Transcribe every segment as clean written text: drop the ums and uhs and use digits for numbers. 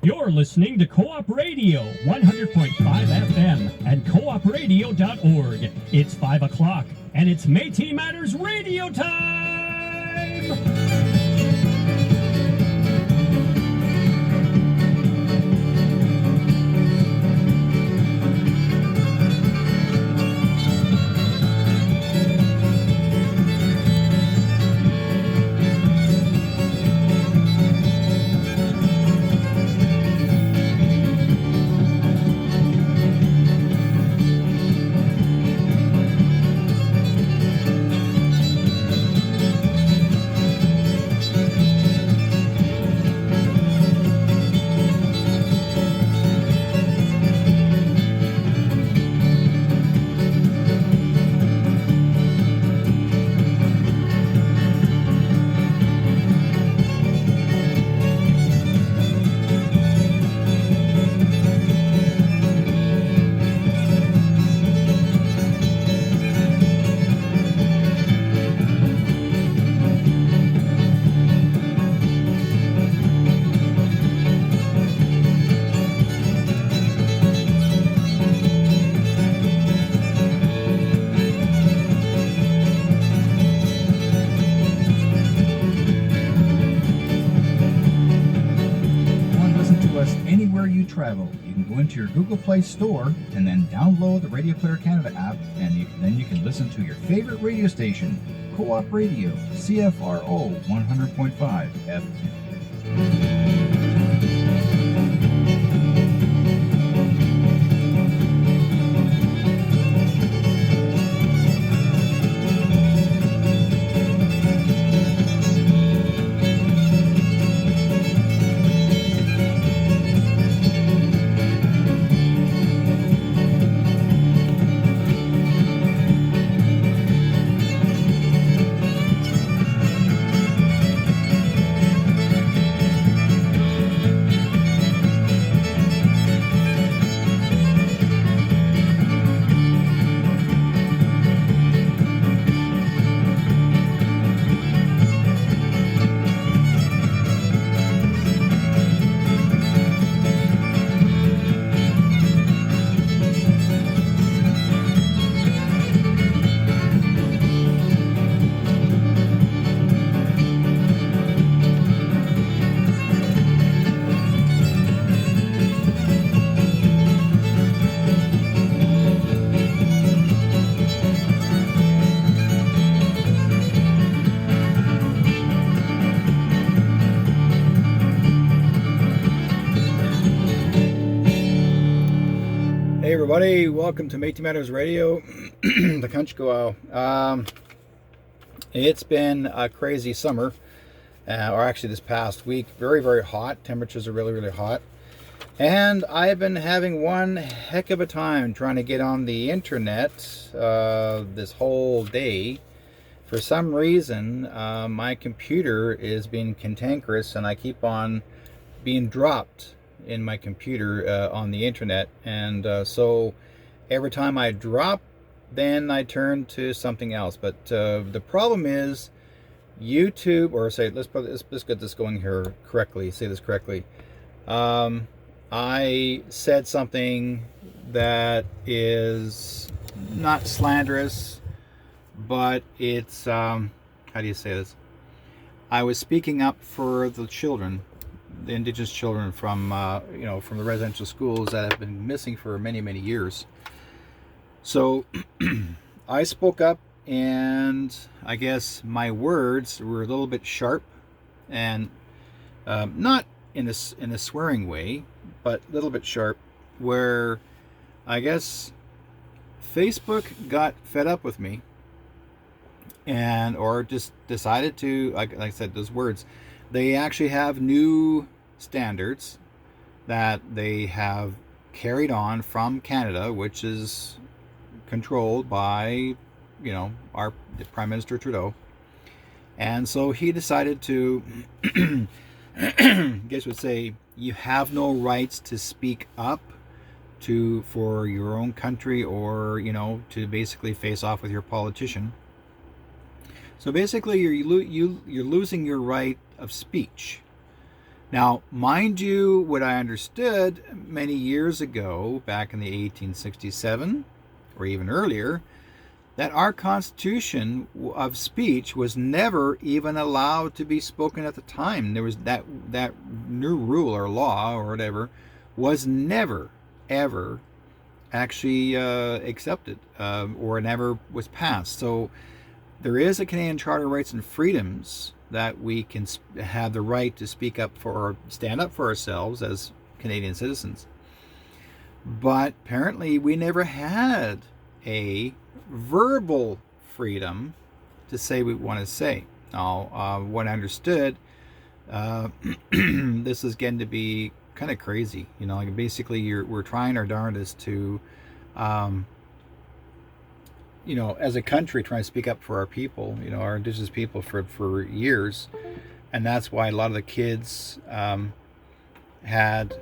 You're listening to Co-op Radio, 100.5 FM and coopradio.org. It's 5 o'clock, and it's Metis Matters Radio time! Travel. You can go into your Google Play Store and then download the Radio Player Canada app, and then you can listen to your favorite radio station, Co-op Radio CFRO 100.5 FM. Everybody, welcome to Metis Matters Radio, the Country Go Out. It's been a crazy summer, or actually this past week, very, very hot. Temperatures are really, really hot. And I've been having one heck of a time trying to get on the internet this whole day. For some reason, my computer is being cantankerous and I keep on being dropped in my computer on the internet, and so every time I drop, then I turn to something else. But the problem is YouTube, or say let's get this going here correctly. Say this correctly. I said something that is not slanderous, but it's how do you say this? I was speaking up for the children, the Indigenous children from from the residential schools that have been missing for many, many years. So I spoke up, and I guess my words were a little bit sharp, and not in a swearing way, but a little bit sharp, where I guess Facebook got fed up with me, and or just decided to, like I said, those words. They actually have new standards that they have carried on from Canada, which is controlled by, our Prime Minister Trudeau. And so he decided to, I guess would say, you have no rights to speak up for your own country, or, to basically face off with your politician. So basically, you're losing your right of speech. Now, mind you, what I understood many years ago, back in the 1867, or even earlier, that our Constitution of speech was never even allowed to be spoken at the time. There was that new rule or law or whatever was never, ever actually accepted or never was passed. So there is a Canadian Charter of Rights and Freedoms that we can have the right to speak up for or stand up for ourselves as Canadian citizens. But apparently we never had a verbal freedom to say what we want to say. Now, what I understood, this is getting to be kind of crazy. You know, like basically we're trying our darndest to, you know, as a country trying to speak up for our people, you know, our Indigenous people for years. And that's why a lot of the kids had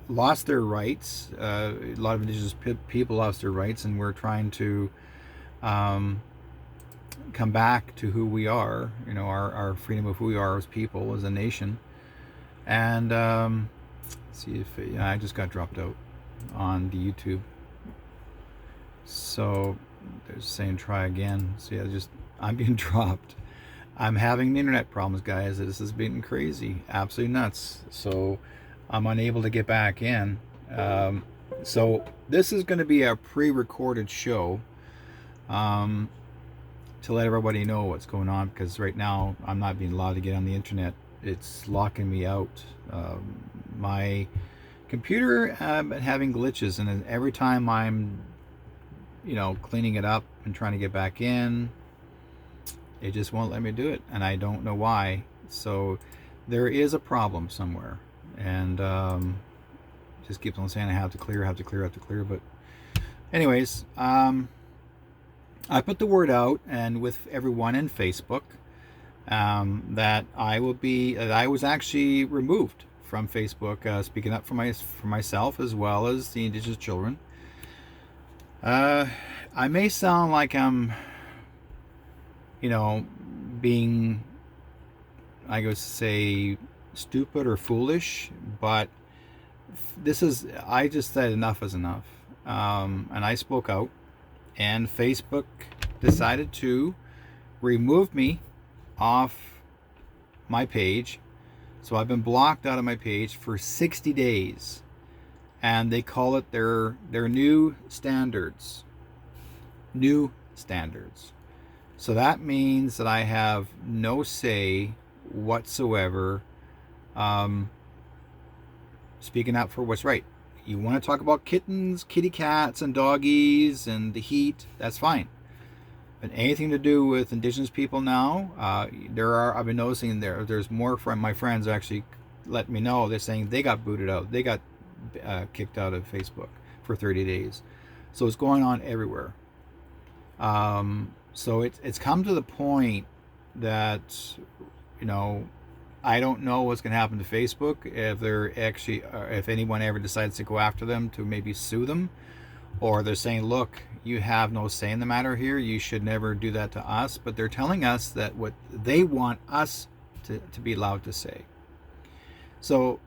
lost their rights. A lot of Indigenous people lost their rights, and we're trying to come back to who we are, you know, our freedom of who we are as people, as a nation. And let's see if I just got dropped out on the YouTube. So they're saying try again. So yeah, I'm being dropped. I'm having internet problems, guys. This is being crazy, absolutely nuts. So I'm unable to get back in. So this is going to be a pre-recorded show to let everybody know what's going on, because right now I'm not being allowed to get on the internet. It's locking me out. My computer having glitches, and every time I'm, you know, cleaning it up and trying to get back in, it just won't let me do it, and I don't know why. So there is a problem somewhere, and just keeps on saying I have to clear. But anyways, I put the word out, and with everyone in Facebook, that I was actually removed from Facebook, speaking up for myself as well as the Indigenous children. I may sound like I'm, you know, being, I guess, say, stupid or foolish, but I just said enough is enough. And I spoke out, and Facebook decided to remove me off my page. So I've been blocked out of my page for 60 days. And they call it their new standards. New standards. So that means that I have no say whatsoever speaking up for what's right. You want to talk about kittens, kitty cats, and doggies, and the heat, that's fine. But anything to do with Indigenous people now, I've been noticing there's more from my friends actually let me know. They're saying they got booted out. They got kicked out of Facebook for 30 days. So it's going on everywhere. So it's come to the point that, you know, I don't know what's going to happen to Facebook if anyone ever decides to go after them to maybe sue them, or they're saying, look, you have no say in the matter here. You should never do that to us. But they're telling us that what they want us to be allowed to say. So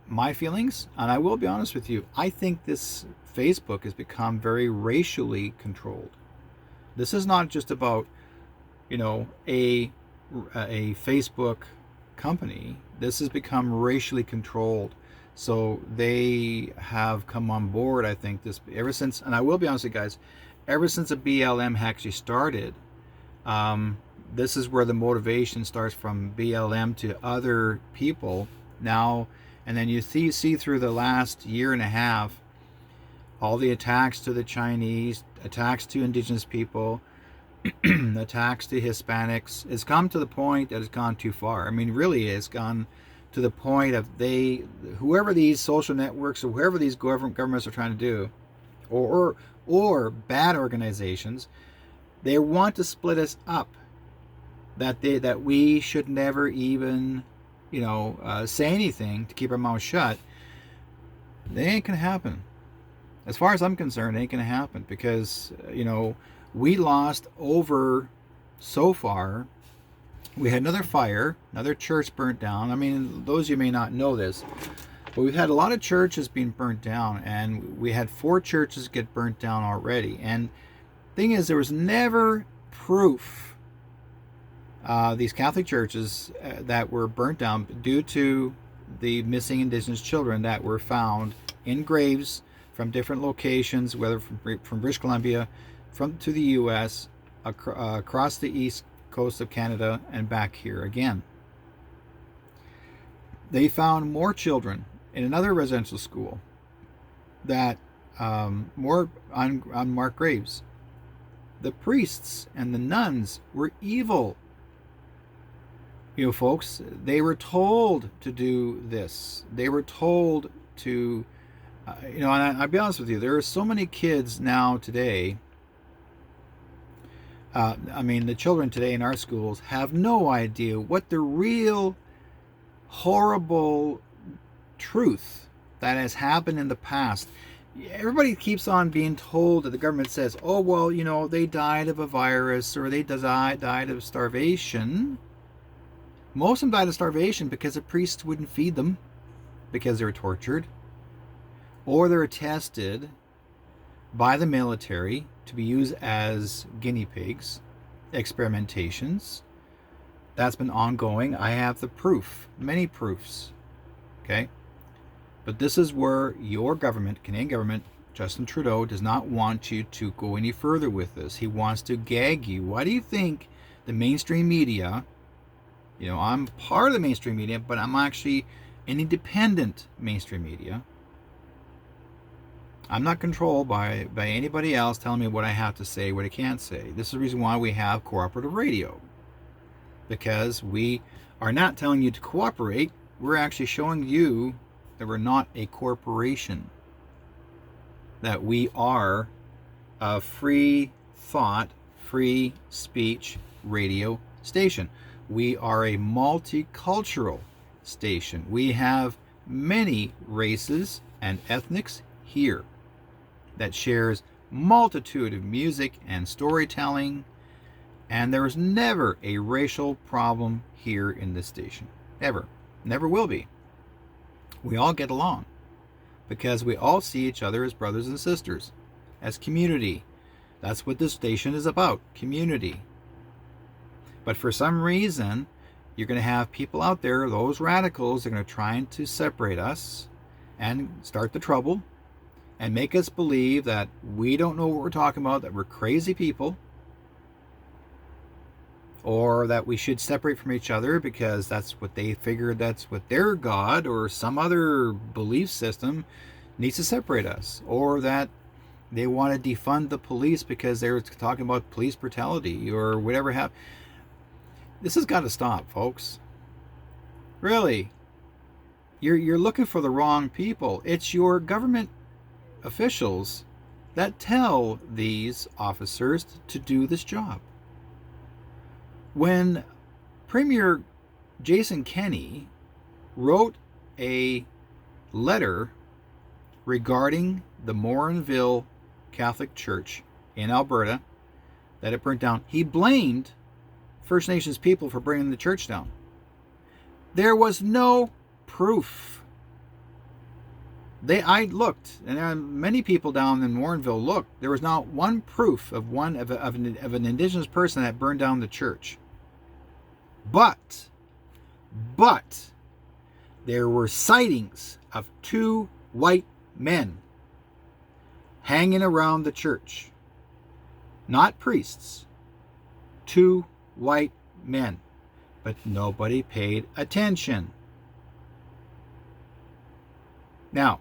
my feelings, and I will be honest with you, I think this Facebook has become very racially controlled. This is not just about, you know, a Facebook company. This has become racially controlled. So they have come on board, I think, this ever since, and I will be honest with you guys, ever since the BLM actually started, this is where the motivation starts, from BLM to other people now. And then you see through the last year and a half, all the attacks to the Chinese, attacks to Indigenous people, attacks to Hispanics. It's come to the point that it's gone too far. I mean, really, it's gone to the point of whoever these social networks or whoever these governments are trying to do, or bad organizations, they want to split us up. That we should never even, you know, say anything, to keep our mouth shut. They ain't gonna happen. As far as I'm concerned, it ain't gonna happen, because, you know, we lost over, so far, We had another fire, another church burnt down. I mean, those of you may not know this, but we've had a lot of churches being burnt down, and we had 4 churches get burnt down already. And the thing is, there was never proof, these Catholic churches that were burnt down due to the missing Indigenous children that were found in graves from different locations, whether from British Columbia, to the U.S., across the east coast of Canada, and back here again. They found more children in another residential school, that more unmarked graves. The priests and the nuns were evil. You know, folks, they were told to do this. They were told to, and I'll be honest with you, there are so many kids now today. The children today in our schools have no idea what the real horrible truth that has happened in the past. Everybody keeps on being told that the government says, oh, well, they died of a virus, or they died of starvation. Most of them died of starvation because the priests wouldn't feed them because they were tortured, or they were tested by the military to be used as guinea pigs, experimentations. That's been ongoing. I have the proof, many proofs. Okay? But this is where your government, Canadian government, Justin Trudeau, does not want you to go any further with this. He wants to gag you. Why do you think the mainstream media, I'm part of the mainstream media, but I'm actually an independent mainstream media. I'm not controlled by anybody else telling me what I have to say, what I can't say. This is the reason why we have cooperative radio. Because we are not telling you to cooperate. We're actually showing you that we're not a corporation. That we are a free thought, free speech radio station. We are a multicultural station. We have many races and ethnics here that shares multitude of music and storytelling, and there is never a racial problem here in this station. Ever. Never will be. We all get along because we all see each other as brothers and sisters, as community. That's what this station is about, community. But for some reason, you're going to have people out there, those radicals, are going to try to separate us and start the trouble and make us believe that we don't know what we're talking about, that we're crazy people, or that we should separate from each other because that's what they figured, that's what their God or some other belief system needs to separate us, or that they want to defund the police because they're talking about police brutality or whatever happened. This has got to stop, folks. Really. You're looking for the wrong people. It's your government officials that tell these officers to do this job. When Premier Jason Kenney wrote a letter regarding the Morinville Catholic Church in Alberta that it burnt down, he blamed First Nations people for bringing the church down. There was no proof. I looked, and many people down in Morinville looked. There was not one proof of an Indigenous person that burned down the church. But there were sightings of 2 white men hanging around the church. Not priests. 2 white men. But nobody paid attention. Now,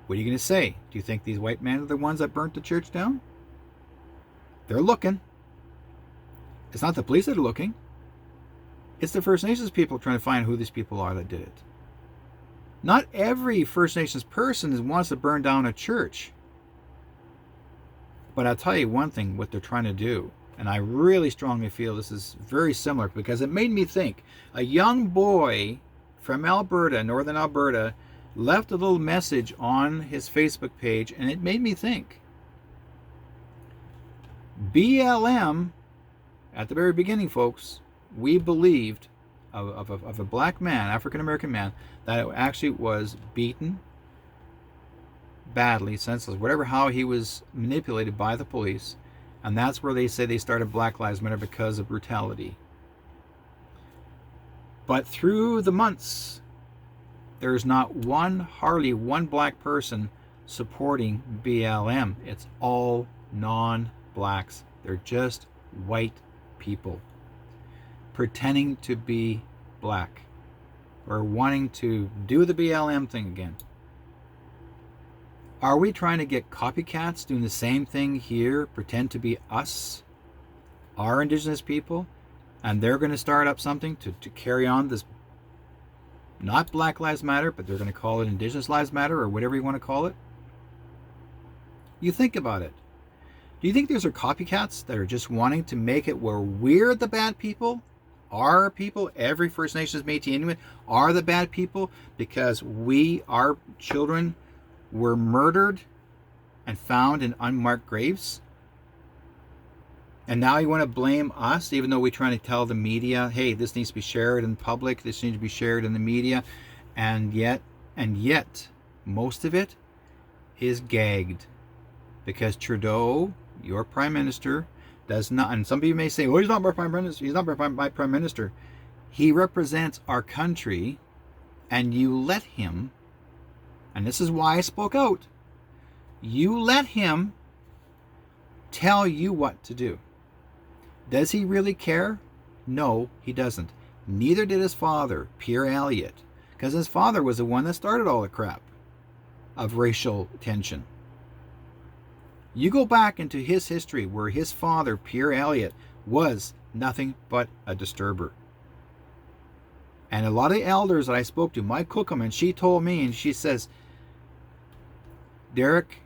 what are you going to say? Do you think these white men are the ones that burnt the church down? They're looking. It's not the police that are looking. It's the First Nations people trying to find who these people are that did it. Not every First Nations person wants to burn down a church. But I'll tell you one thing, what they're trying to do, and I really strongly feel this is very similar because it made me think. A young boy from Alberta, northern Alberta, left a little message on his Facebook page, and it made me think. BLM, at the very beginning, folks, we believed of a black man, African-American man, that it actually was beaten badly, senseless, whatever, how he was manipulated by the police. And that's where they say they started Black Lives Matter, because of brutality. But through the months, there's not hardly one black person supporting BLM. It's all non-blacks. They're just white people pretending to be black, or wanting to do the BLM thing again. Are we trying to get copycats doing the same thing here, pretend to be us, our Indigenous people, and they're going to start up something to carry on this, not Black Lives Matter, but they're going to call it Indigenous Lives Matter, or whatever you want to call it? You think about it. Do you think these are copycats that are just wanting to make it where we're the bad people? Our people, every First Nations, Métis, Inuit, are the bad people because our children were murdered and found in unmarked graves? And now you want to blame us, even though we're trying to tell the media, hey, this needs to be shared in public, this needs to be shared in the media, and yet, most of it is gagged. Because Trudeau, your Prime Minister, does not, and some people may say, well, he's not my Prime Minister, he's not my Prime Minister. He represents our country, and you let him, and this is why I spoke out, you let him tell you what to do. Does he really care? No, he doesn't. Neither did his father, Pierre Elliott, because his father was the one that started all the crap of racial tension. You go back into his history where his father, Pierre Elliott, was nothing but a disturber. And a lot of the elders that I spoke to, my Cookham, and she told me, and she says, Derrick,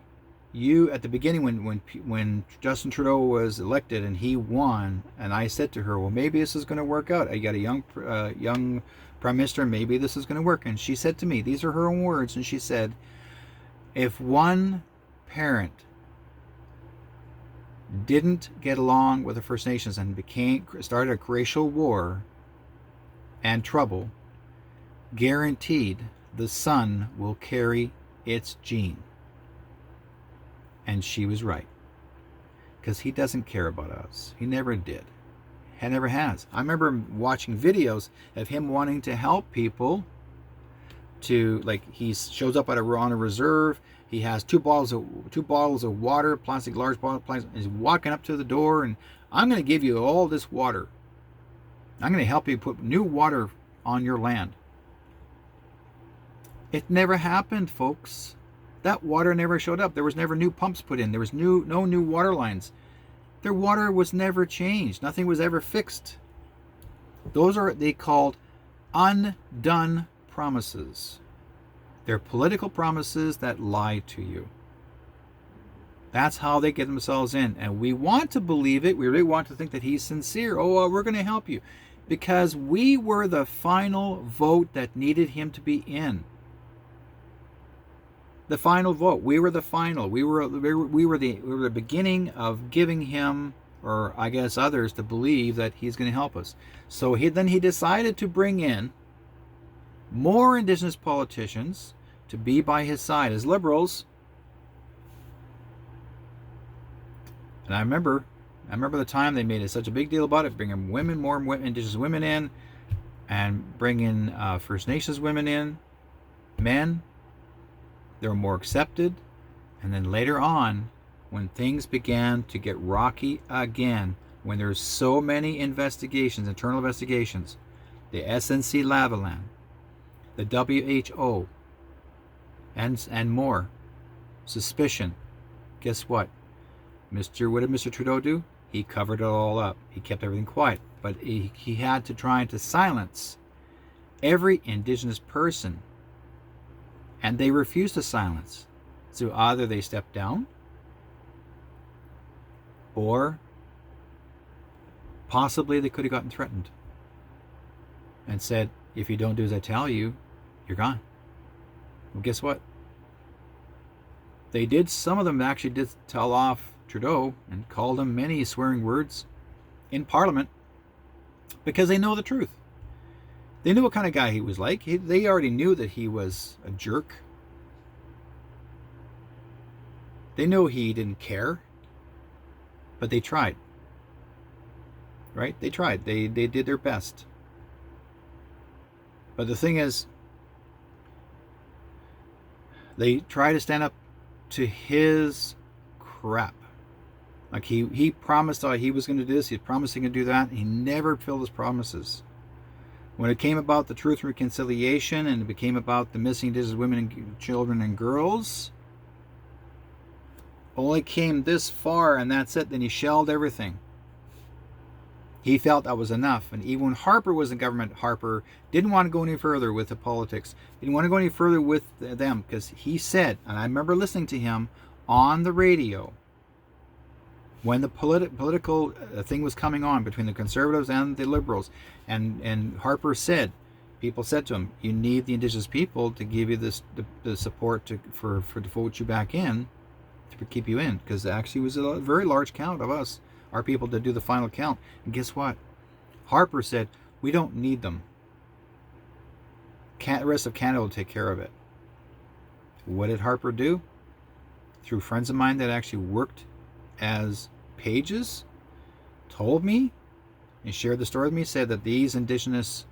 you, at the beginning when Justin Trudeau was elected and he won, and I said to her, well, maybe this is going to work out. I got a young Prime Minister, maybe this is going to work. And she said to me, these are her own words, and she said, if one parent didn't get along with the First Nations and started a racial war and trouble, guaranteed the son will carry its gene. And she was right, because he doesn't care about us. He never did. He never has. I remember watching videos of him wanting to help people to, like, he shows up on a reserve. He has two bottles of water, plastic, large bottle, plastic. He's walking up to the door, and I'm going to give you all this water. I'm going to help you put new water on your land. It never happened, folks. That water never showed up. There was never new pumps put in. There was no new water lines. Their water was never changed. Nothing was ever fixed. Those are they called undone promises. They're political promises that lie to you. That's how they get themselves in. And we want to believe it. We really want to think that he's sincere. Oh, well, we're going to help you. Because we were the final vote that needed him to be in. The final vote. We were the final. We were the beginning of giving him, or I guess others, to believe that he's going to help us. So then he decided to bring in more Indigenous politicians to be by his side as Liberals. And I remember the time they made such a big deal about it, bringing more Indigenous women in, and bringing First Nations women in, men. They were more accepted. And then later on, when things began to get rocky again, when there's so many investigations, internal investigations, the SNC Lavalin, the WHO, and more, suspicion, guess what? What did Mr. Trudeau do? He covered it all up. He kept everything quiet. But he had to try to silence every Indigenous person. And they refused to silence. So either they stepped down, or possibly they could have gotten threatened and said, if you don't do as I tell you, you're gone. Well, guess what? Some of them actually did tell off Trudeau and called him many swearing words in Parliament, because they know the truth. They knew what kind of guy he was like. They already knew that he was a jerk. They know he didn't care, but they tried. Right? They tried. They did their best. But the thing is, they try to stand up to his crap. Like he promised he was going to do this. He was promising to do that. He never fulfilled his promises. When it came about the truth and reconciliation, and it became about the missing Indigenous women and children and girls, only came this far, and that's it. Then he shelved everything. He felt that was enough. And even when Harper was in government, Harper didn't want to go any further with the politics. Didn't want to go any further with them, because he said, and I remember listening to him on the radio when the political thing was coming on between the Conservatives and the Liberals, and Harper said, people said to him, you need the Indigenous people to give you the support to vote you back in, to keep you in, because actually it was a very large count of us, our people, to do the final count. And guess what? Harper said, we don't need them. The rest of Canada will take care of it. What did Harper do? Through friends of mine that actually worked as pages, told me and shared the story with me, said that these Indigenous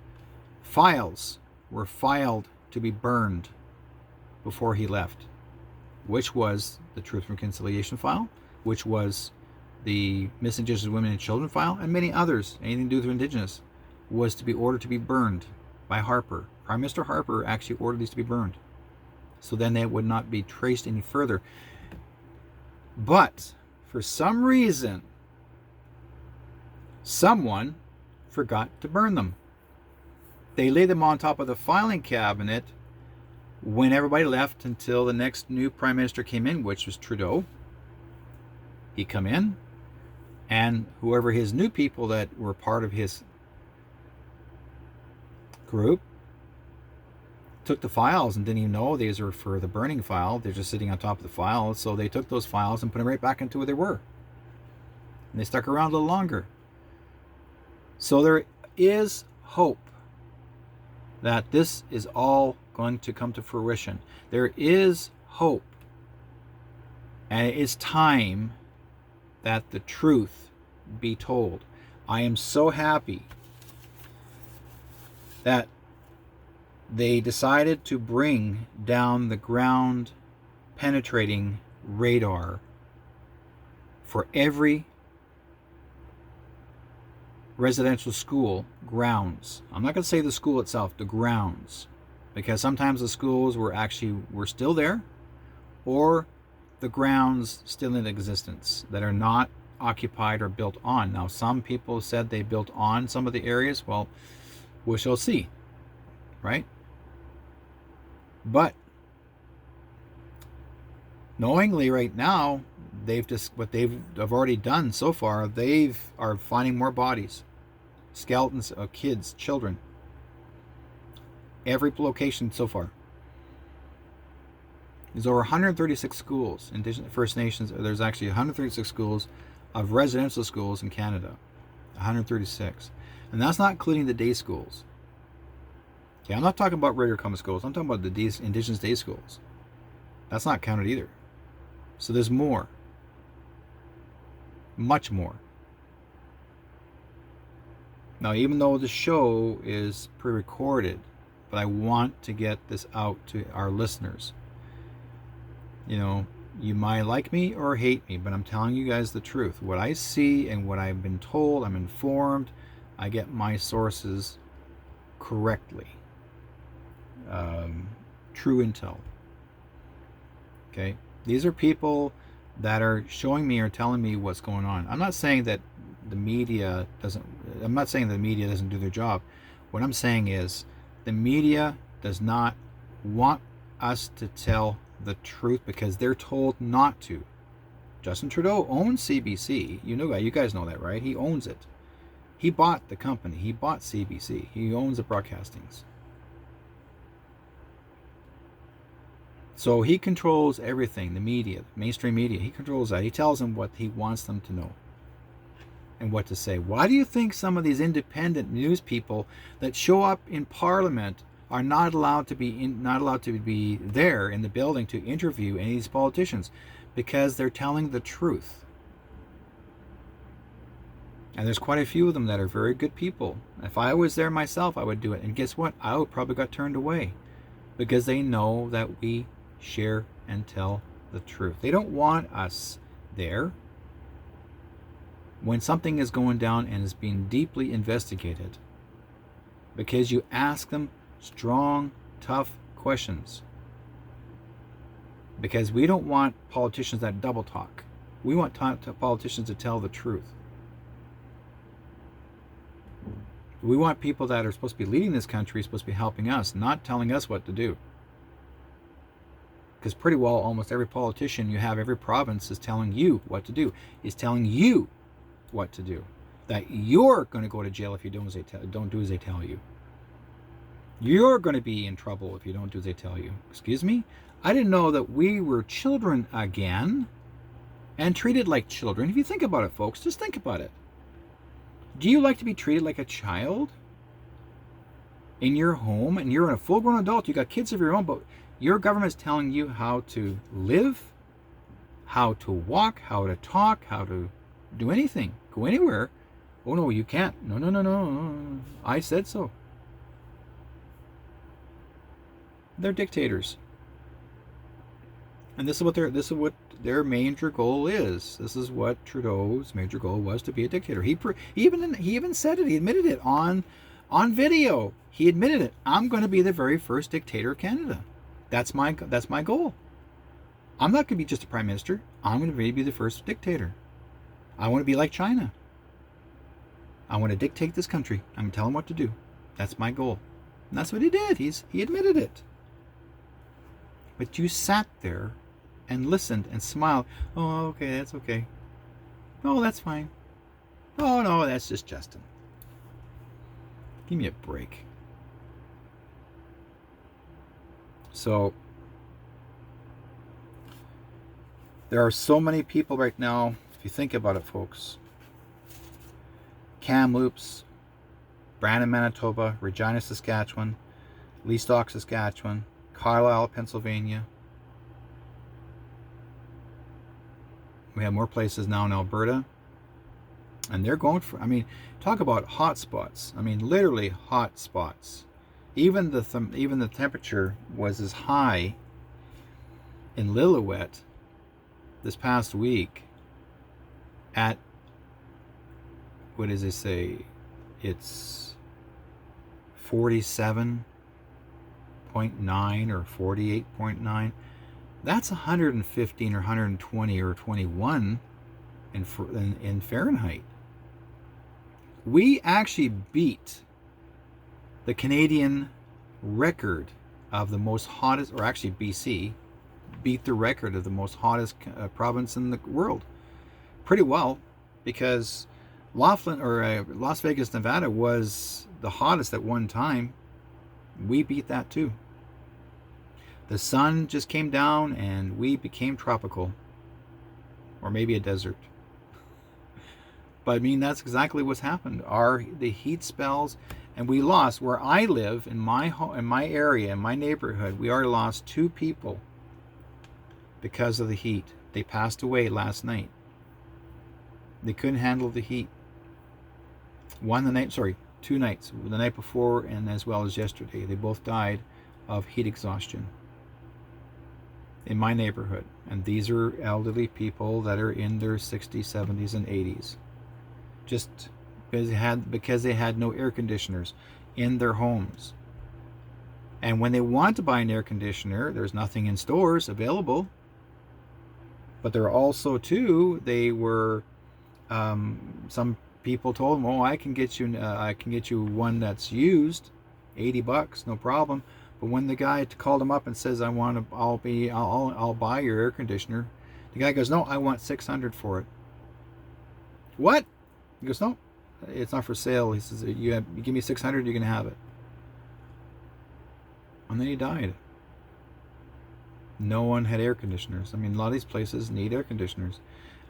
files were filed to be burned before he left, which was the Truth and Reconciliation file, which was the Missing Indigenous Women and Children file, and many others, anything to do with Indigenous, was to be ordered to be burned by Harper. Prime Minister Harper actually ordered these to be burned, so then they would not be traced any further. But for some reason, someone forgot to burn them. They laid them on top of the filing cabinet when everybody left, until the next new Prime Minister came in, which was Trudeau. He come in, and whoever his new people that were part of his group took the files and didn't even know these were for the burning file. They're just sitting on top of the file. So they took those files and put them right back into where they were. And they stuck around a little longer. So there is hope that this is all going to come to fruition. There is hope. And it is time that the truth be told. I am so happy that they decided to bring down the ground penetrating radar for every residential school grounds. I'm not going to say the school itself, the grounds, because sometimes the schools were still there, or the grounds still in existence that are not occupied or built on. Now, some people said they built on some of the areas. Well, we shall see, right? But knowingly right now, what they've already done so far, are finding more bodies, skeletons of kids, children, every location so far. There's over 136 schools, Indigenous First Nations. There's actually 136 schools of residential schools in Canada, 136, and that's not including the day schools. Okay, I'm not talking about regular common schools. I'm talking about the Indigenous day schools. That's not counted either. So there's more. Much more. Now, even though the show is pre-recorded, but I want to get this out to our listeners. You know, you might like me or hate me, but I'm telling you guys the truth. What I see and what I've been told, I'm informed. I get my sources correctly. True intel. Okay, these are people that are showing me or telling me what's going on. I'm not saying that the media doesn't. I'm not saying the media doesn't do their job. What I'm saying is the media does not want us to tell the truth because they're told not to. Justin Trudeau owns CBC. You guys know that, right? He owns it. He bought the company. He bought CBC. He owns the broadcastings. So he controls everything, the media, mainstream media. He controls that. He tells them what he wants them to know. and what to say. Why do you think some of these independent news people that show up in Parliament are not allowed to be there in the building to interview any of these politicians? Because they're telling the truth. And there's quite a few of them that are very good people. If I was there myself, I would do it. And guess what? I would probably got turned away because they know that we share and tell the truth. They don't want us there. When something is going down and is being deeply investigated, because you ask them strong, tough questions. Because we don't want politicians that double talk. We want politicians to tell the truth. We want people that are supposed to be leading this country, supposed to be helping us, not telling us what to do. Because pretty well almost every politician you have, every province is telling you what to do, is telling you what to do. That you're going to go to jail if you don't do as they tell you. You're going to be in trouble if you don't do as they tell you. Excuse me? I didn't know that we were children again and treated like children. If you think about it, folks, just think about it. Do you like to be treated like a child in your home, and you're a full-grown adult, you got kids of your own, but your government's telling you how to live, how to walk, how to talk, how to do anything, go anywhere? Oh no, you can't. No. I said so. They're dictators. And this is what their major goal is. This is what Trudeau's major goal was, to be a dictator. He even said it. He admitted it on video. He admitted it. I'm going to be the very first dictator of Canada. That's my goal. I'm not going to be just a prime minister. I'm going to be the first dictator. I want to be like China. I want to dictate this country. I'm going to tell them what to do. That's my goal. And that's what he did. He admitted it. But you sat there and listened and smiled. Oh, okay, that's okay. Oh, that's fine. Oh, no, that's just Justin. Give me a break. So, there are so many people right now, if you think about it, folks. Kamloops, Brandon, Manitoba, Regina, Saskatchewan, Leastock, Saskatchewan, Carlisle, Pennsylvania. We have more places now in Alberta. And they're going for, talk about hot spots. Literally hot spots. Even the temperature was as high in Lillooet this past week at, what does it say? It's 47.9 or 48.9. That's 115 or 120 or 21 in Fahrenheit. We actually beat the Canadian record of the most hottest, or actually BC beat the record of the most hottest province in the world pretty well, because Las Vegas, Nevada was the hottest at one time. We beat that too. The sun just came down and we became tropical, or maybe a desert. But that's exactly what's happened. The heat spells, and we lost. Where I live, in my area, in my neighborhood, we already lost 2 people because of the heat. They passed away last night. They couldn't handle the heat. 2 nights. The night before and as well as yesterday. They both died of heat exhaustion in my neighborhood. And these are elderly people that are in their 60s, 70s, and 80s. Just because they had no air conditioners in their homes. And when they want to buy an air conditioner, there's nothing in stores available. But there are also too, they were some people told them, "Oh, I can get you one that's used, $80, no problem." But when the guy called him up and says, "I'll buy your air conditioner," the guy goes, "No, I want $600 for it." What? He goes, "No, it's not for sale." He says, "You give me $600, you can have it." And then he died. No one had air conditioners. A lot of these places need air conditioners.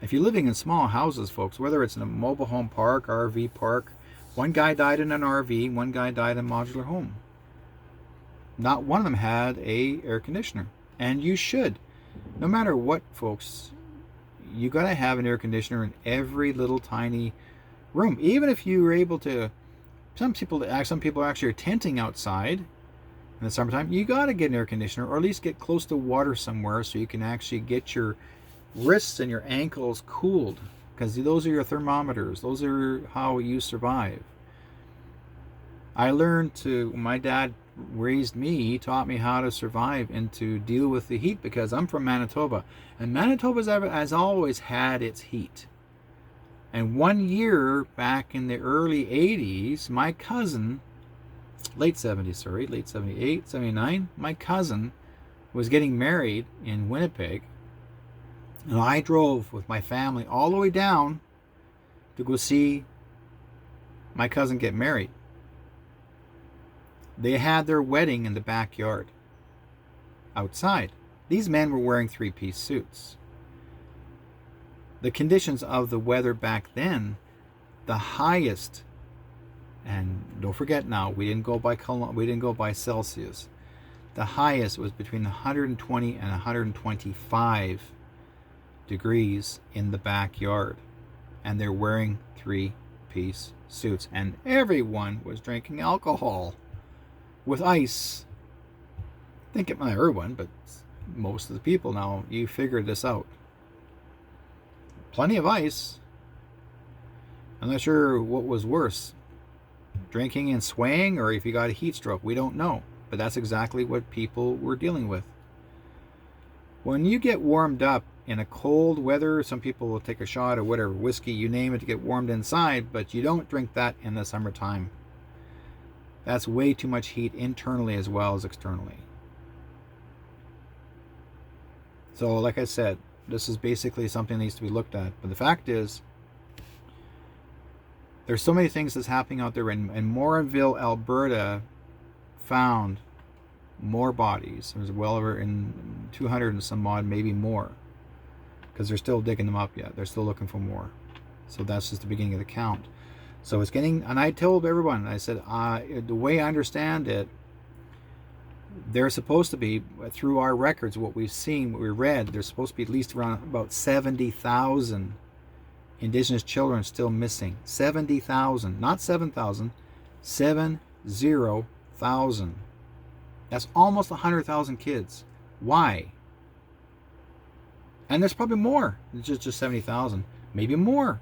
If you're living in small houses, folks, whether it's in a mobile home park, RV park, one guy died in an RV, one guy died in a modular home. Not one of them had a air conditioner. And you should. No matter what, folks, you got to have an air conditioner in every little tiny room. Even if you were able to, some people actually are tenting outside in the summertime. You got to get an air conditioner, or at least get close to water somewhere so you can actually get your wrists and your ankles cooled, because those are your thermometers. Those are how you survive. I learned my dad raised me, he taught me how to survive and to deal with the heat, because I'm from Manitoba, and Manitoba has always had its heat. And one year back in the early 80s, my cousin, late 78, 79, my cousin was getting married in Winnipeg, and I drove with my family all the way down to go see my cousin get married. They had their wedding in the backyard, outside. These men were wearing three-piece suits. The conditions of the weather back then, the highest, and don't forget now, we didn't go by Celsius. The highest was between 120 and 125 degrees in the backyard, and they're wearing three-piece suits, and everyone was drinking alcohol with ice. I think it might everyone, but most of the people now, you figured this out. Plenty of ice. I'm not sure what was worse, drinking and swaying, or if you got a heat stroke. We don't know, but that's exactly what people were dealing with. When you get warmed up in a cold weather, some people will take a shot of whatever, whiskey, you name it, to get warmed inside, but you don't drink that in the summertime. That's way too much heat internally as well as externally. So like I said, this is basically something that needs to be looked at. But the fact is, there's so many things that's happening out there. And Morinville, Alberta found more bodies. There's well over in 200 and some odd, maybe more, because they're still digging them up yet. They're still looking for more. So that's just the beginning of the count. So it's getting, and I told everyone, I said, the way I understand it, they're supposed to be, through our records, what we've seen, what we read, there's supposed to be at least around about 70,000 Indigenous children still missing. 70,000, not 7,000, 70,000. That's almost 100,000 kids. Why? And there's probably more than just 70,000, maybe more,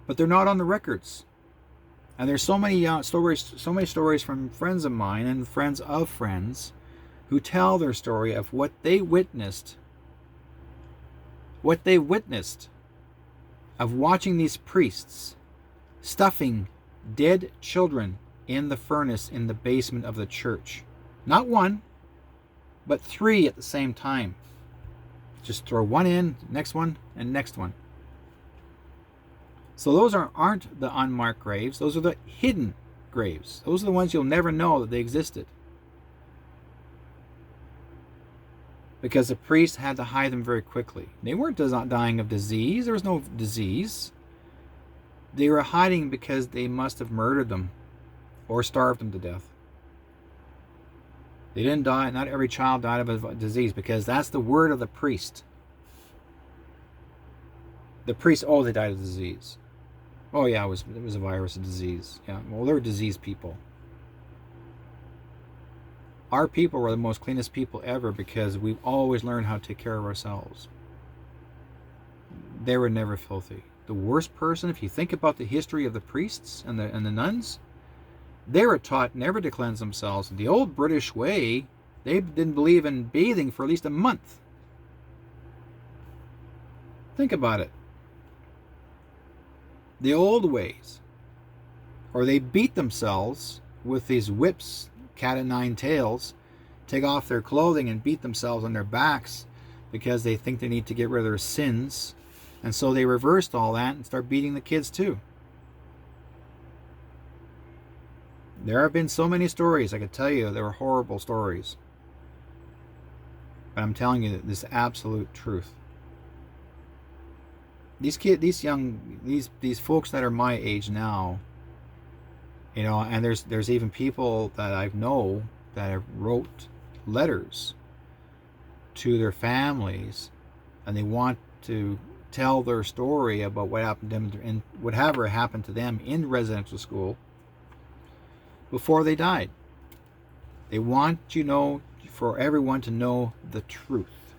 but they're not on the records. And there's so many stories from friends of mine and friends of friends who tell their story of what they witnessed of watching these priests stuffing dead children in the furnace in the basement of the church. Not one, but three at the same time. Just throw one in, next one, and next one. So those aren't the unmarked graves. Those are the hidden graves. Those are the ones you'll never know that they existed, because the priests had to hide them very quickly. They weren't dying of disease. There was no disease. They were hiding because they must have murdered them or starved them to death. They didn't die. Not every child died of a disease, because that's the word of the priest. The priest, they died of disease. Oh yeah, it was a virus, a disease. Yeah, well, they were diseased people. Our people were the most cleanest people ever, because we've always learned how to take care of ourselves. They were never filthy. The worst person, if you think about the history of the priests and the nuns, they were taught never to cleanse themselves. The old British way, they didn't believe in bathing for at least a month. Think about it. The old ways. Or they beat themselves with these whips, cat o' nine tails, take off their clothing and beat themselves on their backs because they think they need to get rid of their sins. And so they reversed all that and start beating the kids too. There have been so many stories, I could tell you, they were horrible stories. But I'm telling you this absolute truth. these folks that are my age now, and there's even people that I know that have wrote letters to their families, and they want to tell their story about what happened to them and whatever happened to them in residential school before they died. They want for everyone to know the truth.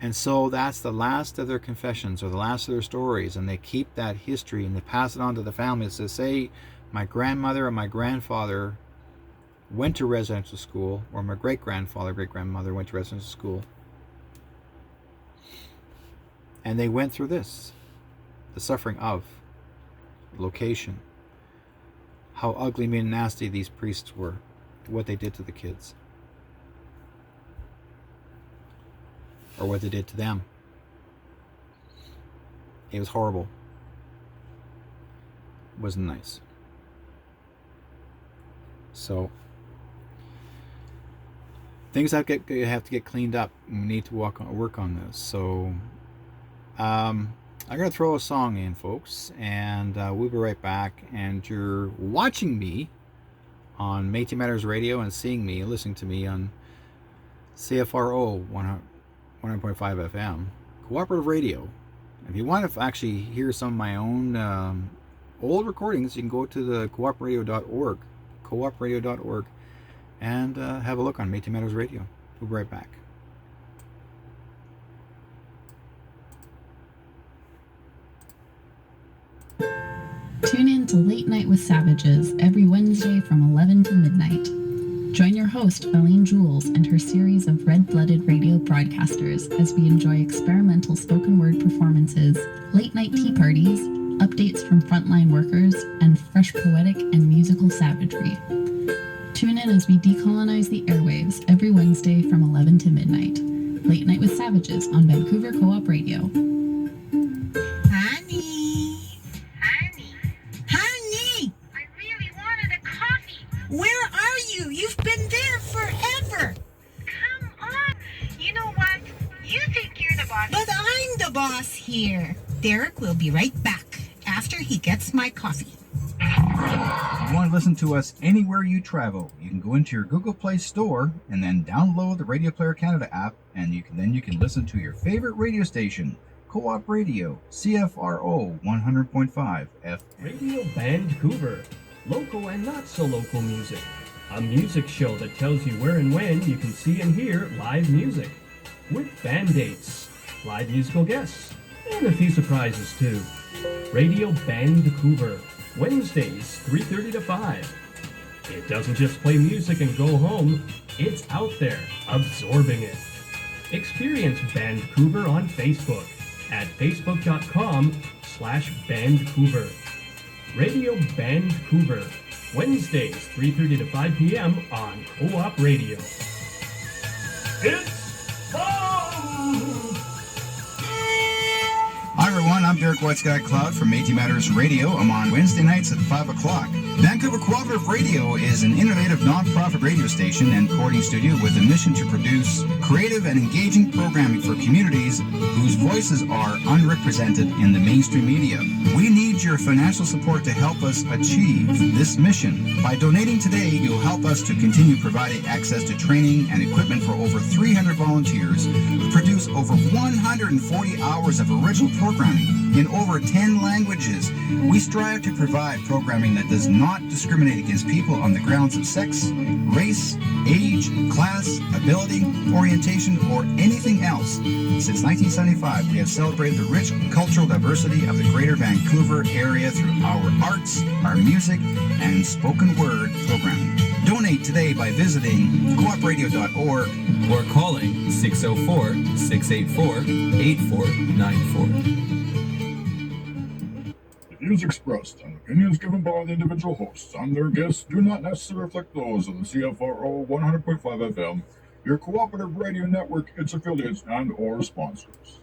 And so that's the last of their confessions or the last of their stories, and they keep that history and they pass it on to the family. So say my grandmother or my grandfather went to residential school, or my great-grandfather, great-grandmother went to residential school, and they went through this, the suffering of location, how ugly, mean, and nasty these priests were, what they did to the kids, or what they did to them. It was horrible. It wasn't nice. So things have to get cleaned up. We need to work on this. So I'm going to throw a song in, folks, and we'll be right back. And you're watching me on Metis Matters Radio and seeing me, listening to me on CFRO 100.5 FM, cooperative radio. If you want to actually hear some of my own old recordings, you can go to the coopradio.org, and have a look on Metis Matters Radio. We'll be right back. Tune in to Late Night with Savages every Wednesday from 11 to midnight. Join your host, Eileen Jules, and her series of red-blooded radio broadcasters as we enjoy experimental spoken word performances, late-night tea parties, updates from frontline workers, and fresh poetic and musical savagery. Tune in as we decolonize the airwaves every Wednesday from 11 to midnight. Late Night with Savages on Vancouver Co-op Radio. Honey! I really wanted a coffee. Where are you? You've been there forever. Come on. You know what? You think you're the boss. But I'm the boss here. Derrick will be right back after he gets my coffee. If you want to listen to us anywhere you travel, you can go into your Google Play Store and then download the Radio Player Canada app, and you can listen to your favorite radio station, Co-op Radio CFRO 100.5 FM. Radio Vancouver, local and not so local music. A music show that tells you where and when you can see and hear live music. With band dates, live musical guests, and a few surprises too. Radio Vancouver, Wednesdays 3:30 to 5. It doesn't just play music and go home, it's out there, absorbing it. Experience Vancouver on Facebook at facebook.com/Vancouver. Radio Vancouver, Wednesdays 3:30 to 5 p.m. on Co-op Radio. It's fun! Hi everyone, I'm Derrick Whiteskycloud from Metis Matters Radio. I'm on Wednesday nights at 5 o'clock. Vancouver Cooperative Radio is an innovative non-profit radio station and recording studio with a mission to produce creative and engaging programming for communities whose voices are unrepresented in the mainstream media. We need your financial support to help us achieve this mission. By donating today, you'll help us to continue providing access to training and equipment for over 300 volunteers who produce over 140 hours of original programming in over 10 languages. We strive to provide programming that does not discriminate against people on the grounds of sex, race, age, class, ability, orientation, or anything else. Since 1975, we have celebrated the rich cultural diversity of the Greater Vancouver area through our arts, our music, and spoken word programming. Donate today by visiting coopradio.org or calling 604-684-8494. The views expressed and opinions given by the individual hosts and their guests do not necessarily reflect those of the CFRO 100.5 FM, your cooperative radio network, its affiliates, and or sponsors.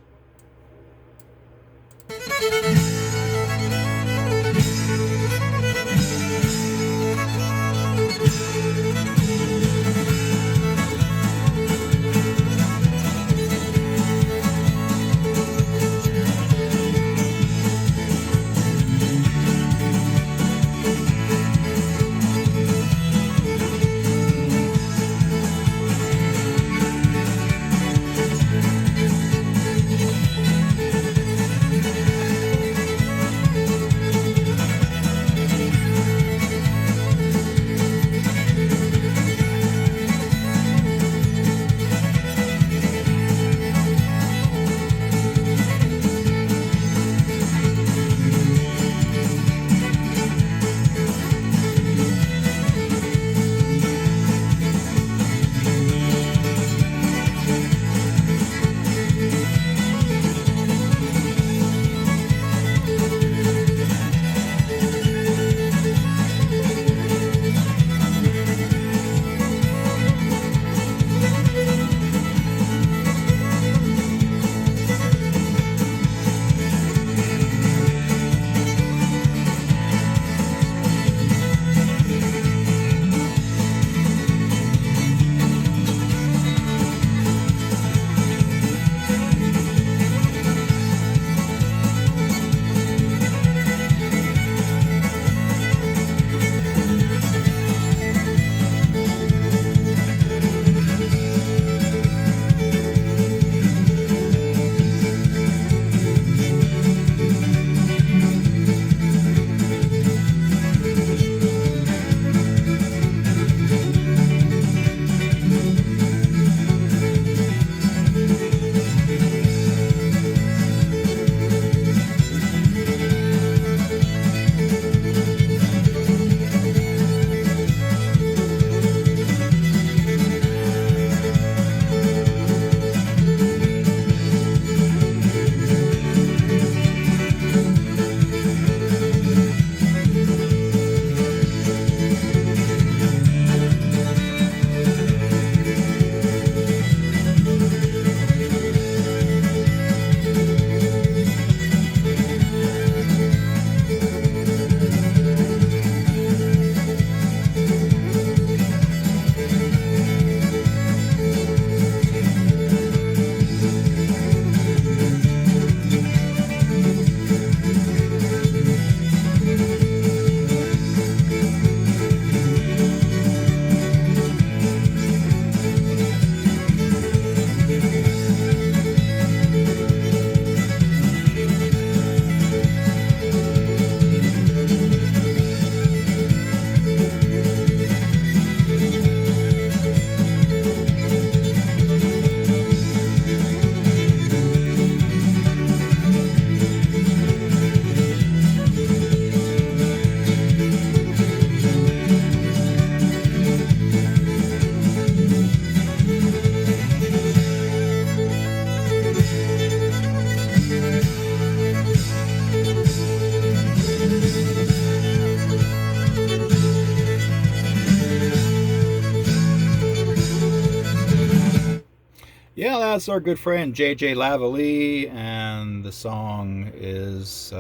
That's our good friend JJ Lavalley, and the song is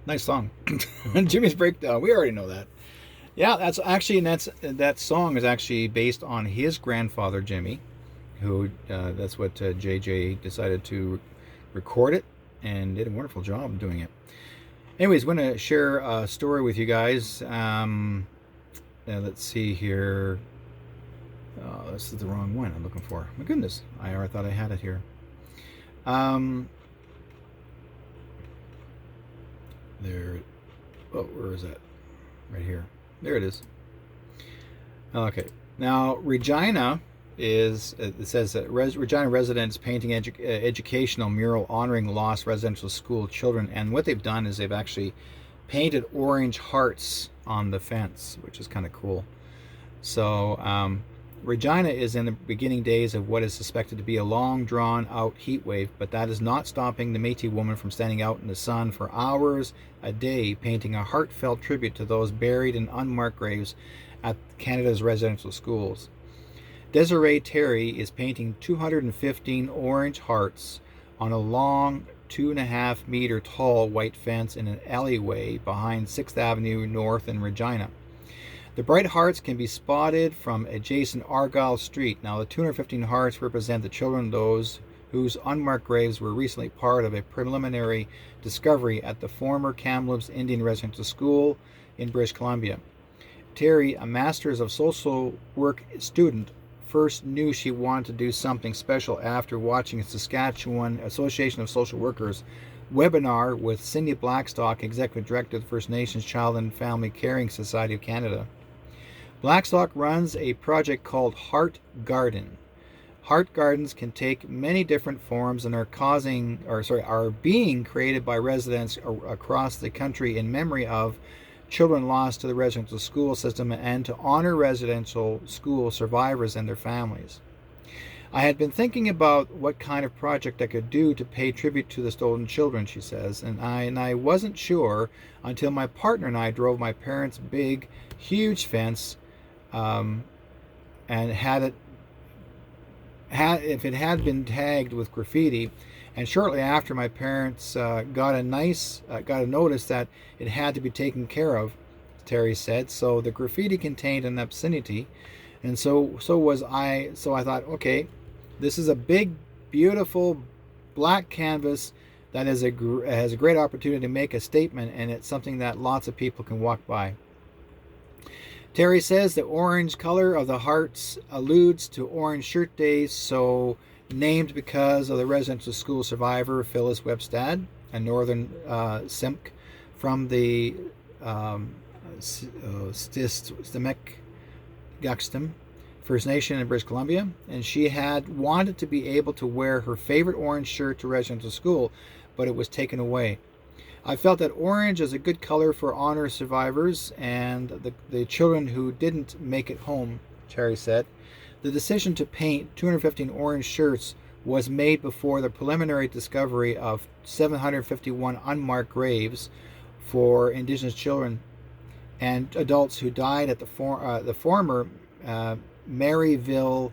nice song. Jimmy's Breakdown. We already know that. Yeah, that song is actually based on his grandfather Jimmy, who that's what JJ decided to record it and did a wonderful job doing it. Anyways, I'm going to share a story with you guys. Let's see here. Oh, this is the wrong one I'm looking for. My goodness, I thought I had it here. There. Oh, where is that? Right here. There it is. Okay. Now, Regina is, it says that Regina residents painting educational mural honoring lost residential school children. And what they've done is they've actually painted orange hearts on the fence, which is kind of cool. So, Regina is in the beginning days of what is suspected to be a long drawn out heat wave, but that is not stopping the Métis woman from standing out in the sun for hours a day painting a heartfelt tribute to those buried in unmarked graves at Canada's residential schools. Desiree Terry is painting 215 orange hearts on a long 2.5 meter tall white fence in an alleyway behind 6th Avenue North in Regina. The bright hearts can be spotted from adjacent Argyle Street. Now, the 215 hearts represent the children, those whose unmarked graves were recently part of a preliminary discovery at the former Kamloops Indian Residential School in British Columbia. Terry, a Master's of Social Work student, first knew she wanted to do something special after watching a Saskatchewan Association of Social Workers webinar with Cindy Blackstock, Executive Director of the First Nations Child and Family Caring Society of Canada. Blackstock runs a project called Heart Garden. Heart gardens can take many different forms and are being created by residents across the country in memory of children lost to the residential school system and to honor residential school survivors and their families. I had been thinking about what kind of project I could do to pay tribute to the stolen children, she says, and I wasn't sure until my partner and I drove my parents' big, huge fence and if it had been tagged with graffiti, and shortly after my parents got a notice that it had to be taken care of, Terry said. So the graffiti contained an obscenity, and so was I. So I thought, okay, this is a big, beautiful black canvas that has a great opportunity to make a statement, and it's something that lots of people can walk by. Terry says the orange color of the hearts alludes to Orange Shirt Day, so named because of the residential school survivor Phyllis Webstad, a northern Simk from the Stemekgakstem First Nation in British Columbia, and she had wanted to be able to wear her favorite orange shirt to residential school, but it was taken away. I felt that orange is a good color for honor survivors and the children who didn't make it home, Terry said. The decision to paint 215 orange shirts was made before the preliminary discovery of 751 unmarked graves for Indigenous children and adults who died at the former Maryville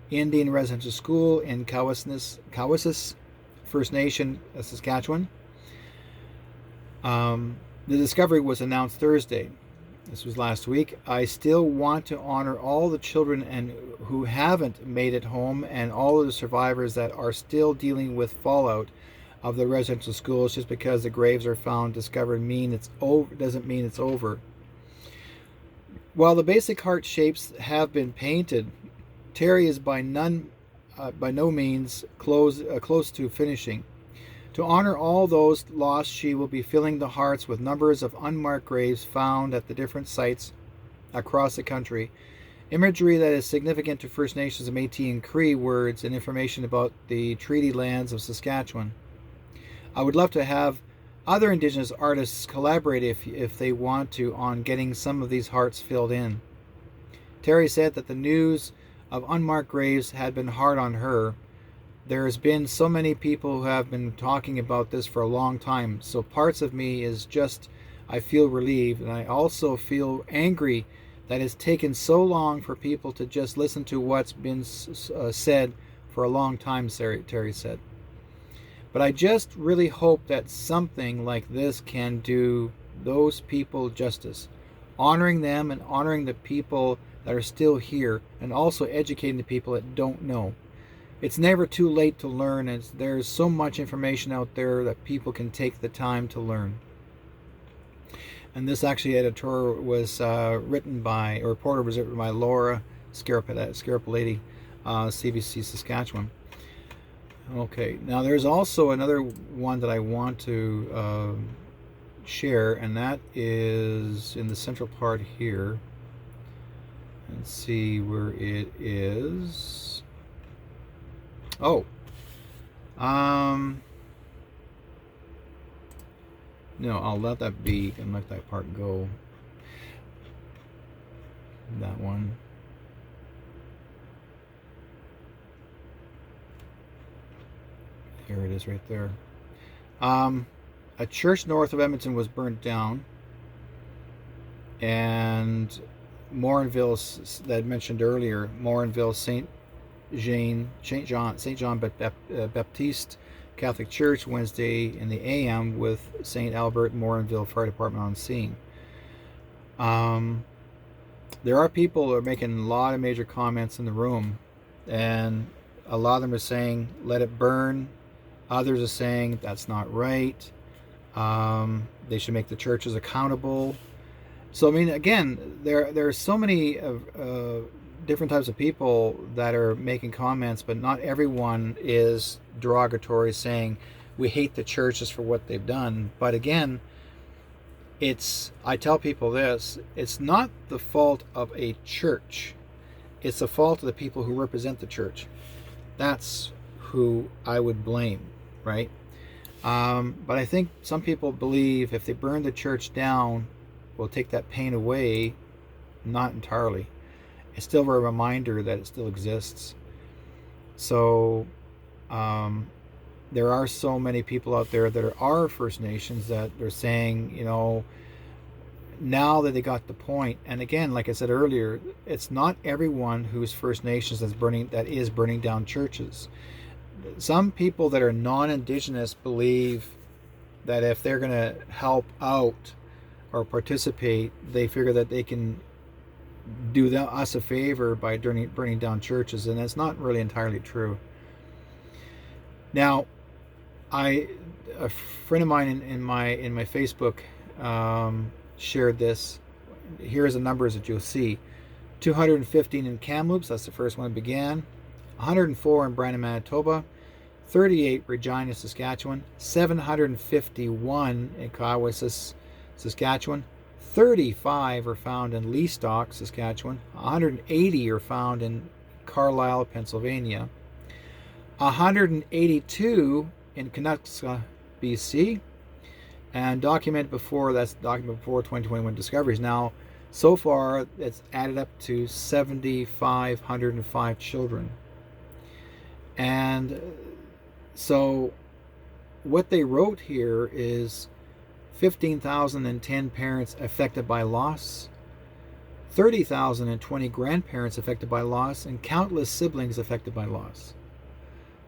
Indian Residential School in Cowessess First Nation, Saskatchewan. The discovery was announced Thursday. This was last week. I still want to honor all the children and who haven't made it home and all of the survivors that are still dealing with fallout of the residential schools. Just because the graves are found discovered doesn't mean it's over. While the basic heart shapes have been painted, Terry is by no means close to finishing. To honor all those lost, she will be filling the hearts with numbers of unmarked graves found at the different sites across the country, imagery that is significant to First Nations, Métis, and Cree words, and information about the treaty lands of Saskatchewan. I would love to have other Indigenous artists collaborate if they want to on getting some of these hearts filled in. Terry said that the news of unmarked graves had been hard on her. There's been so many people who have been talking about this for a long time, so parts of me is just, I feel relieved, and I also feel angry that it's taken so long for people to just listen to what's been said for a long time, Terry said. But I just really hope that something like this can do those people justice, honoring them and honoring the people that are still here, and also educating the people that don't know. It's never too late to learn, and there's so much information out there that people can take the time to learn. And this actually editorial was written by Laura Scarapelletti, CBC Saskatchewan. Okay, now there's also another one that I want to share, and that is in the central part here. Let's see where it is. Oh, no, I'll let that be and let that part go. That one. There it is right there. A church north of Edmonton was burnt down, and Morinville, that I mentioned earlier, Morinville St. John Baptiste Catholic Church, Wednesday in the AM with St. Albert Morinville Fire Department on scene. There are people that are making a lot of major comments in the room, and a lot of them are saying, let it burn. Others are saying that's not right. They should make the churches accountable. So, I mean, again, there are so many different types of people that are making comments, but not everyone is derogatory, saying we hate the churches for what they've done. But again, I tell people this, it's not the fault of a church. It's the fault of the people who represent the church. That's who I would blame, right? But I think some people believe if they burn the church down, we'll take that pain away. Not entirely. It's still a reminder that it still exists. So there are so many people out there that are First Nations that they're saying, you know, now that they got the point, and again, like I said earlier, it's not everyone who's First Nations that is burning down churches. Some people that are non-Indigenous believe that if they're going to help out or participate, they figure that they can do us a favor by burning down churches, and that's not really entirely true. Now, a friend of mine in my Facebook shared this. Here's the numbers that you'll see: 215 in Kamloops, that's the first one that began. 104 in Brandon, Manitoba. 38 Regina, Saskatchewan. 751 in Kiowa, Saskatchewan. 35 are found in Leastock, Saskatchewan. 180 are found in Carlisle, Pennsylvania. 182 in Canucks, BC. And documented before 2021 discoveries. Now, so far, it's added up to 7,505 children. And so what they wrote here is 15,010 parents affected by loss, 30,020 grandparents affected by loss, and countless siblings affected by loss.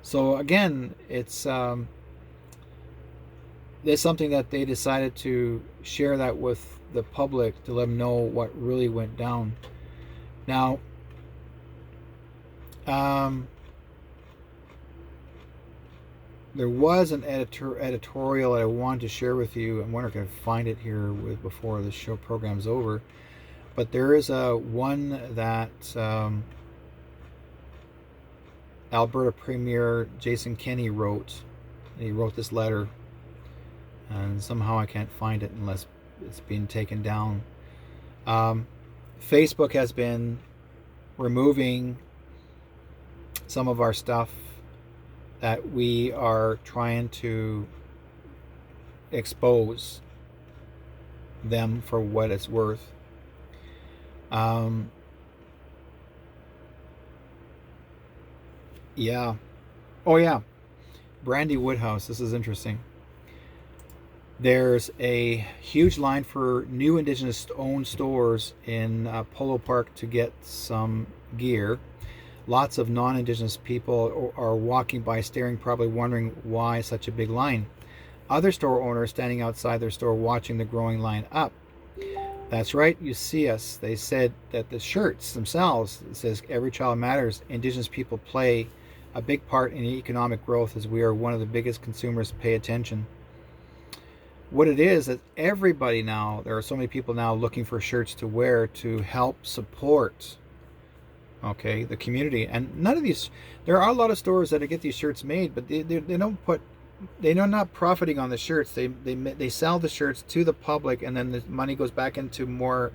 So again, it's something that they decided to share that with the public to let them know what really went down. Now, there was an editorial that I wanted to share with you. I'm wondering if I can find it here before the show program's over. But there is one that Alberta Premier Jason Kenney wrote. He wrote this letter, and somehow I can't find it unless it's been taken down. Facebook has been removing some of our stuff that we are trying to expose them for what it's worth. Yeah. Oh yeah. Brandy Woodhouse. This is interesting. There's a huge line for new Indigenous owned stores in Polo Park to get some gear. Lots of non-Indigenous people are walking by, staring, probably wondering why such a big line. Other store owners standing outside their store watching the growing line up. That's right, you see us. They said that the shirts themselves, it says Every Child Matters, Indigenous people play a big part in economic growth as we are one of the biggest consumers. Pay attention. What it is that everybody now, there are so many people now looking for shirts to wear to help support, okay, the community. And none of these, there are a lot of stores that get these shirts made, but they don't put, they're not profiting on the shirts. They sell the shirts to the public, and then the money goes back into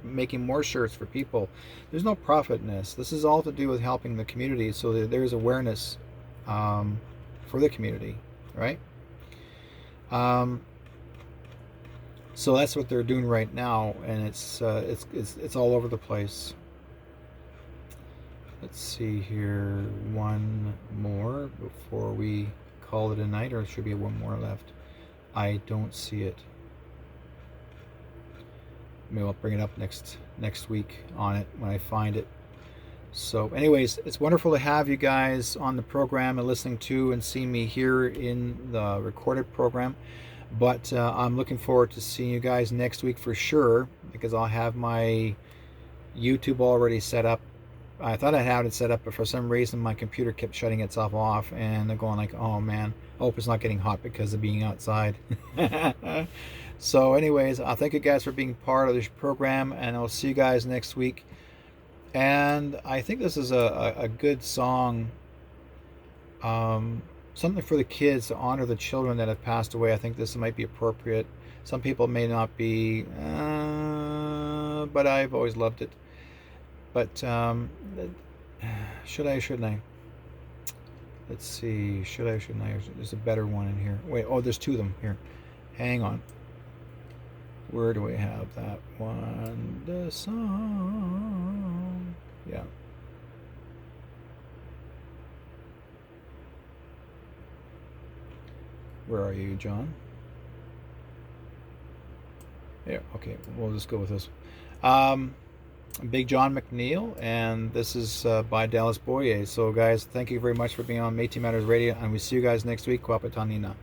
making more shirts for people. There's no profit in this. This is all to do with helping the community, so that there's awareness for the community, right? So that's what they're doing right now, and it's all over the place. Let's see here, one more before we call it a night, or should be one more left. I don't see it. Maybe I'll bring it up next week on it when I find it. So anyways, it's wonderful to have you guys on the program and listening to and seeing me here in the recorded program. But I'm looking forward to seeing you guys next week for sure, because I'll have my YouTube already set up. I thought I had it set up, but for some reason my computer kept shutting itself off, and they're going like, oh man, I hope it's not getting hot because of being outside. So anyways, I thank you guys for being part of this program, and I'll see you guys next week. And I think this is a good song, something for the kids to honor the children that have passed away. I think this might be appropriate. Some people may not be, but I've always loved it. But should I or shouldn't I? Let's see. Should I or shouldn't I? There's a better one in here. Wait. Oh, there's two of them here. Hang on. Where do we have that one? The song. Yeah. Where are you, John? Yeah. Okay. We'll just go with this. Big John McNeil, and this is by Dallas Boyer. So guys, thank you very much for being on Metis Matters Radio, and we see you guys next week. Kwapatanina.